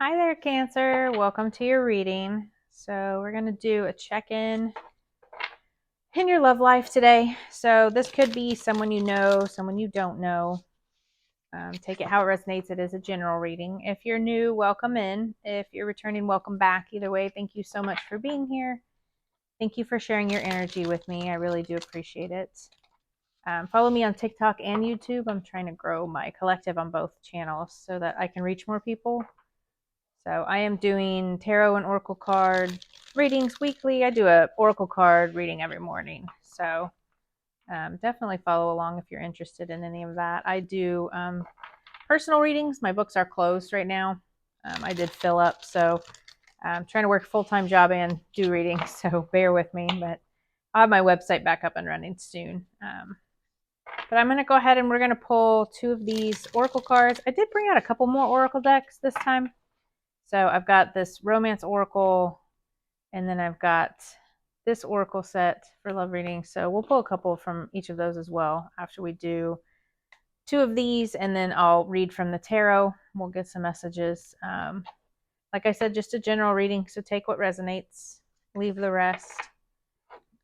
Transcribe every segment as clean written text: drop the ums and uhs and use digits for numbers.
Hi there, Cancer. Welcome to your reading. So we're going to do a check-in in your love life today. So this could be someone you know, someone you don't know. Take it how it resonates. It is a general reading. If you're new, welcome in. If you're returning, welcome back. Either way, thank you so much for being here. Thank you for sharing your energy with me. I really do appreciate it. Follow me on TikTok and YouTube. I'm trying to grow my collective on both channels so that I can reach more people. So I am doing tarot and oracle card readings weekly. I do a oracle card reading every morning. So definitely follow along if you're interested in any of that. I do personal readings. My books are closed right now. I did fill up, so I'm trying to work a full-time job and do readings, so bear with me. But I'll have my website back up and running soon. But I'm going to go ahead and we're going to pull two of these oracle cards. I did bring out a couple more oracle decks this time. So I've got this Romance Oracle, and then I've got this Oracle set for love reading. So we'll pull a couple from each of those as well after we do two of these, and then I'll read from the tarot. We'll get some messages. Like I said, just a general reading, so take what resonates, leave the rest.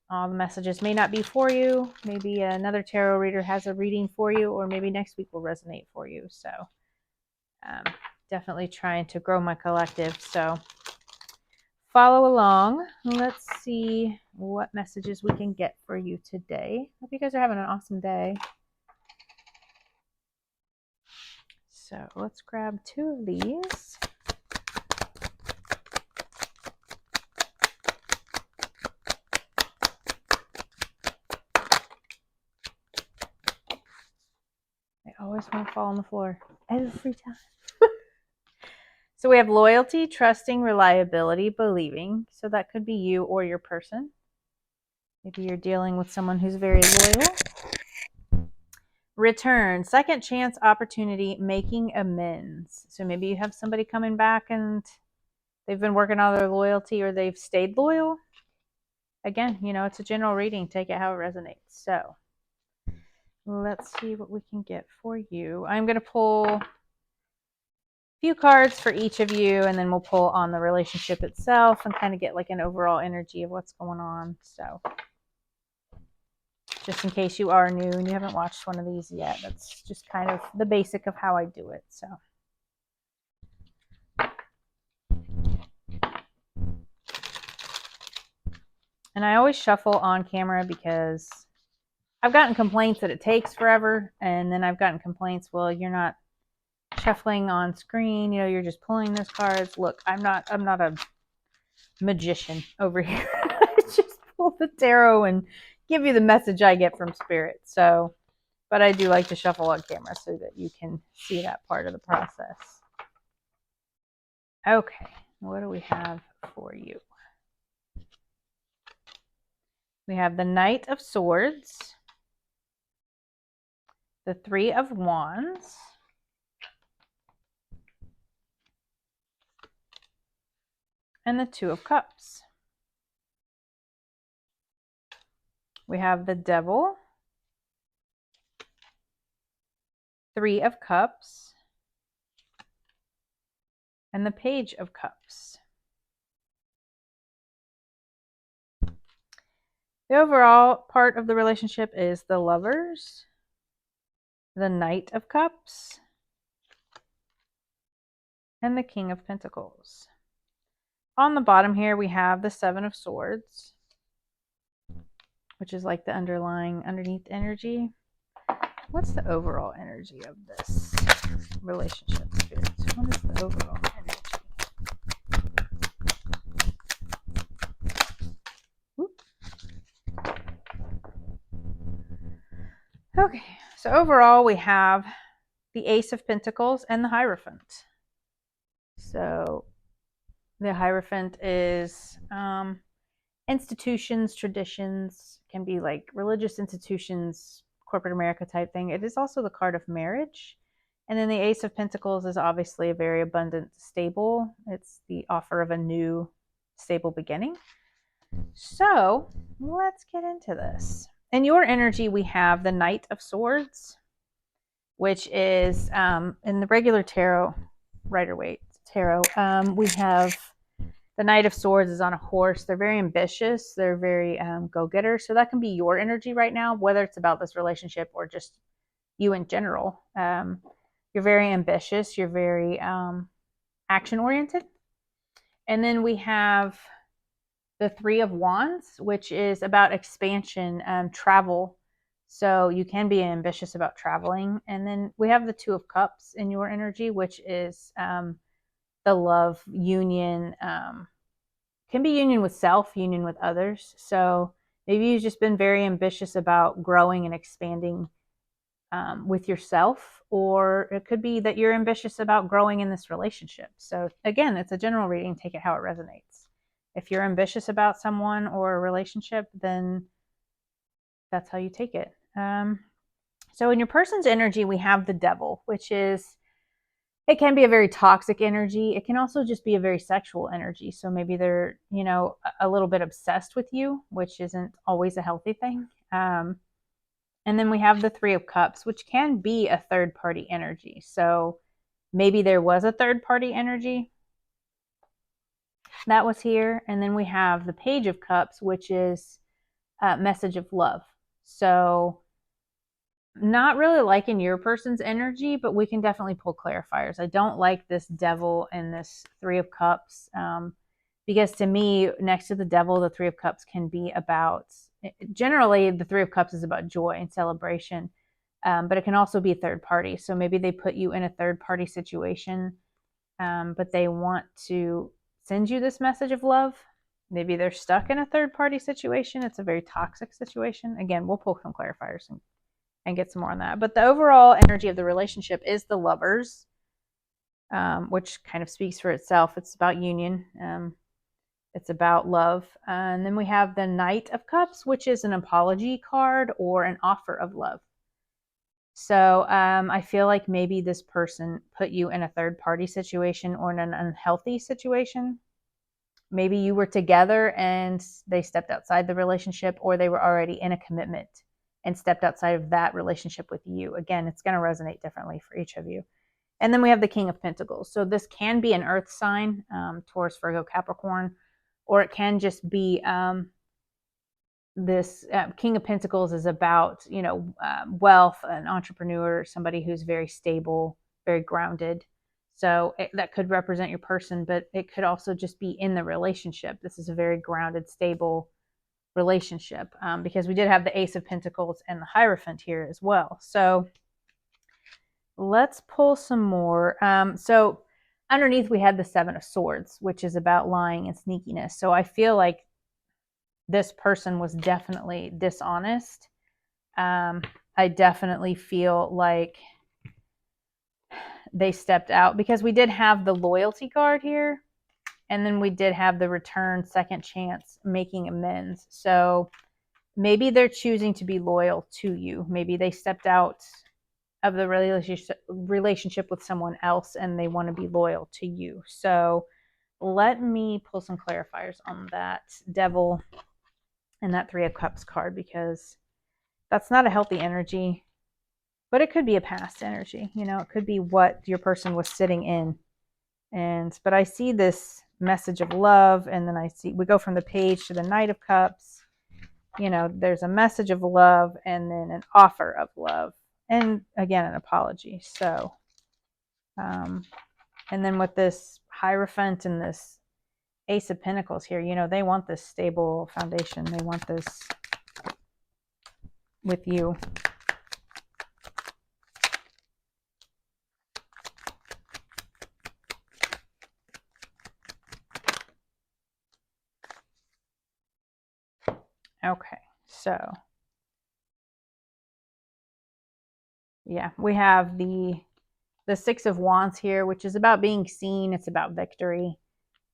All the messages may not be for you. Maybe another tarot reader has a reading for you, or maybe next week will resonate for you. So definitely trying to grow my collective. So follow along. Let's see what messages we can get for you today. Hope you guys are having an awesome day. So let's grab two of these. I always want to fall on the floor every time. So we have loyalty, trusting, reliability, believing. So that could be you or your person. Maybe you're dealing with someone who's very loyal. Return, second chance opportunity, making amends. So maybe you have somebody coming back and they've been working on their loyalty, or they've stayed loyal. Again, it's a general reading. Take it how it resonates. So let's see what we can get for you. I'm going to pull a few cards for each of you, and then we'll pull on the relationship itself and kind of get like an overall energy of what's going on. So just in case you are new and you haven't watched one of these yet, that's just kind of the basic of how I do it. So and I always shuffle on camera because I've gotten complaints that it takes forever, and then I've gotten complaints, well, you're not shuffling on screen, you're just pulling those cards. Look, I'm not a magician over here. I just pull the tarot and give you the message I get from spirit. So, but I do like to shuffle on camera so that you can see that part of the process. Okay, what do we have for you? We have the Knight of Swords, the Three of Wands, and the Two of Cups. We have the Devil, Three of Cups, and the Page of Cups. The overall part of the relationship is the Lovers, the Knight of Cups, and the King of Pentacles. On the bottom here, we have the Seven of Swords, which is like the underneath energy. What's the overall energy of this relationship, Spirit? What is the overall energy? Okay, so overall we have the Ace of Pentacles and the Hierophant. So the Hierophant is institutions, traditions, can be like religious institutions, corporate America type thing. It is also the card of marriage. And then the Ace of Pentacles is obviously a very abundant, stable. It's the offer of a new, stable beginning. So let's get into this. In your energy, we have the Knight of Swords, which is in the regular tarot, Rider-Waite tarot. We have the Knight of Swords is on a horse. They're very ambitious. They're very go-getters. So that can be your energy right now, whether it's about this relationship or just you in general. You're very ambitious. You're very action-oriented. And then we have the Three of Wands, which is about expansion, travel. So you can be ambitious about traveling. And then we have the Two of Cups in your energy, which is the love union. Can be union with self, union with others. So maybe you've just been very ambitious about growing and expanding with yourself, or it could be that you're ambitious about growing in this relationship. So again, it's a general reading. Take it how it resonates. If you're ambitious about someone or a relationship, then that's how you take it. So in your person's energy, we have the Devil, which is, it can be a very toxic energy. It can also just be a very sexual energy. So maybe they're, a little bit obsessed with you, which isn't always a healthy thing. And then we have the Three of Cups, which can be a third party energy. So maybe there was a third party energy that was here. And then we have the Page of Cups, which is a message of love. So not really liking your person's energy, but we can definitely pull clarifiers. I don't like this Devil and this Three of Cups, because to me, next to the Devil, the Three of Cups can be about, generally the Three of Cups is about joy and celebration, but it can also be a third party. So maybe they put you in a third party situation, but they want to send you this message of love. Maybe they're stuck in a third party situation. It's a very toxic situation. Again, we'll pull some clarifiers and get some more on that. But the overall energy of the relationship is the Lovers, which kind of speaks for itself. It's about union. It's about love. And then we have the Knight of Cups, which is an apology card or an offer of love. So I feel like maybe this person put you in a third party situation or in an unhealthy situation. Maybe you were together and they stepped outside the relationship, or they were already in a commitment and stepped outside of that relationship with you. Again, it's going to resonate differently for each of you. And then we have the King of Pentacles. So this can be an earth sign, Taurus, Virgo, Capricorn, or it can just be this King of Pentacles is about, wealth, an entrepreneur, somebody who's very stable, very grounded. So that could represent your person, but it could also just be in the relationship. This is a very grounded, stable relationship, because we did have the Ace of Pentacles and the Hierophant here as well. So let's pull some more. So underneath we had the Seven of Swords, which is about lying and sneakiness. So I feel like this person was definitely dishonest. I definitely feel like they stepped out, because we did have the loyalty card here. And then we did have the return, second chance, making amends. So maybe they're choosing to be loyal to you. Maybe they stepped out of the relationship with someone else and they want to be loyal to you. So let me pull some clarifiers on that Devil and that Three of Cups card, because that's not a healthy energy, but it could be a past energy. It could be what your person was sitting in. But I see this message of love, and then we go from the Page to the Knight of Cups. There's a message of love and then an offer of love, and again an apology. So and then with this Hierophant and this Ace of Pentacles here, they want this stable foundation. They want this with you. Okay, so yeah, we have the Six of Wands here, which is about being seen. It's about victory.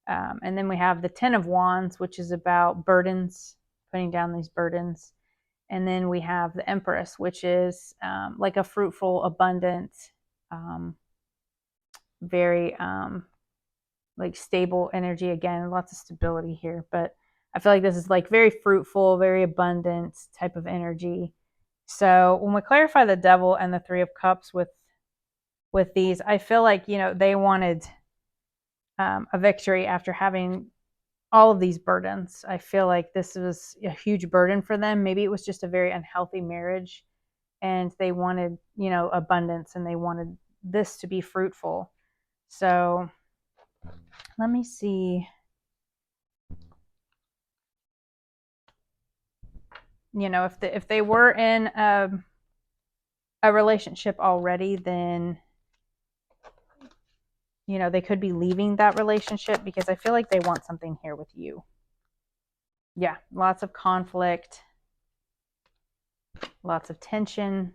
And then we have the Ten of Wands, which is about burdens, putting down these burdens. And then we have the Empress, which is like a fruitful, abundant, very like stable energy. Again, lots of stability here. But I feel like this is like very fruitful, very abundant type of energy. So when we clarify the Devil and the Three of Cups with these, I feel like, they wanted a victory after having all of these burdens. I feel like this was a huge burden for them. Maybe it was just a very unhealthy marriage and they wanted, abundance and they wanted this to be fruitful. So let me see. If they were in a relationship already, then they could be leaving that relationship because I feel like they want something here with you. Yeah, lots of conflict, lots of tension.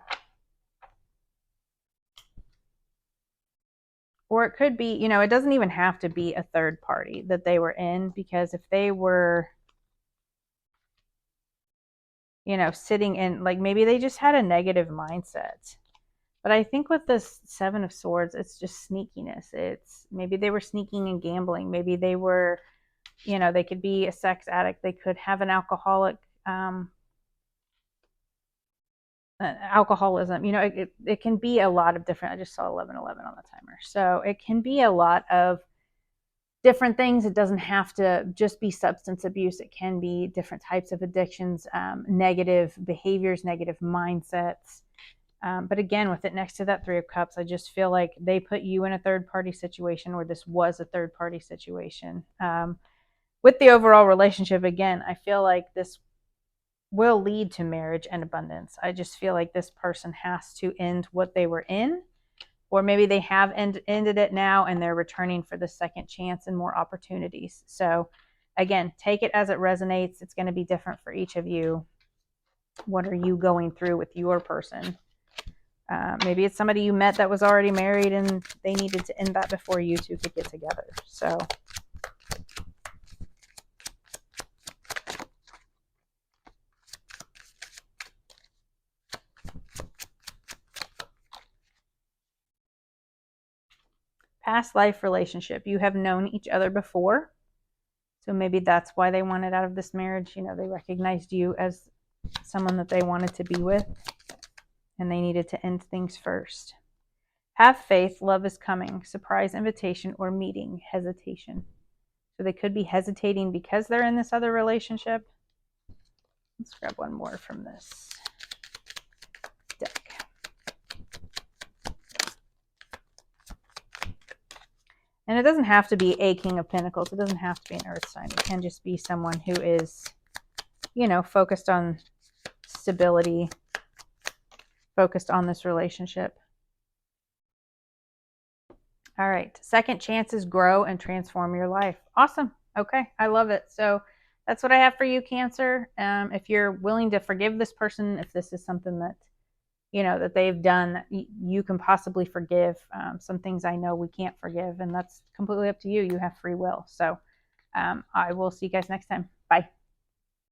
Or it could be, it doesn't even have to be a third party that they were in, because if they were, sitting in, like, maybe they just had a negative mindset. But I think with this Seven of Swords, it's just sneakiness. It's maybe they were sneaking and gambling. Maybe they were, they could be a sex addict. They could have an alcoholism. It can be a lot of different. I just saw 1111 on the timer. So it can be a lot of different things. It doesn't have to just be substance abuse. It can be different types of addictions, negative behaviors, negative mindsets. But again, with it next to that Three of Cups, I just feel like they put you in a third party situation, or this was a third party situation. With the overall relationship, again, I feel like this will lead to marriage and abundance. I just feel like this person has to end what they were in, or maybe they have ended it now and they're returning for the second chance and more opportunities. So again, take it as it resonates. It's going to be different for each of you. What are you going through with your person? Maybe it's somebody you met that was already married and they needed to end that before you two could get together. So past life relationship. You have known each other before. So maybe that's why they wanted out of this marriage. They recognized you as someone that they wanted to be with, and they needed to end things first. Have faith, love is coming, surprise invitation or meeting, hesitation. So they could be hesitating because they're in this other relationship. Let's grab one more from this deck. And it doesn't have to be a King of Pentacles. It doesn't have to be an Earth sign. It can just be someone who is, focused on stability, focused on this relationship. All right. Second chances grow and transform your life. Awesome. Okay. I love it. So that's what I have for you, Cancer. If you're willing to forgive this person, if this is something that, that they've done that you can possibly forgive. Some things I know we can't forgive, and that's completely up to you. You have free will. So I will see you guys next time. Bye.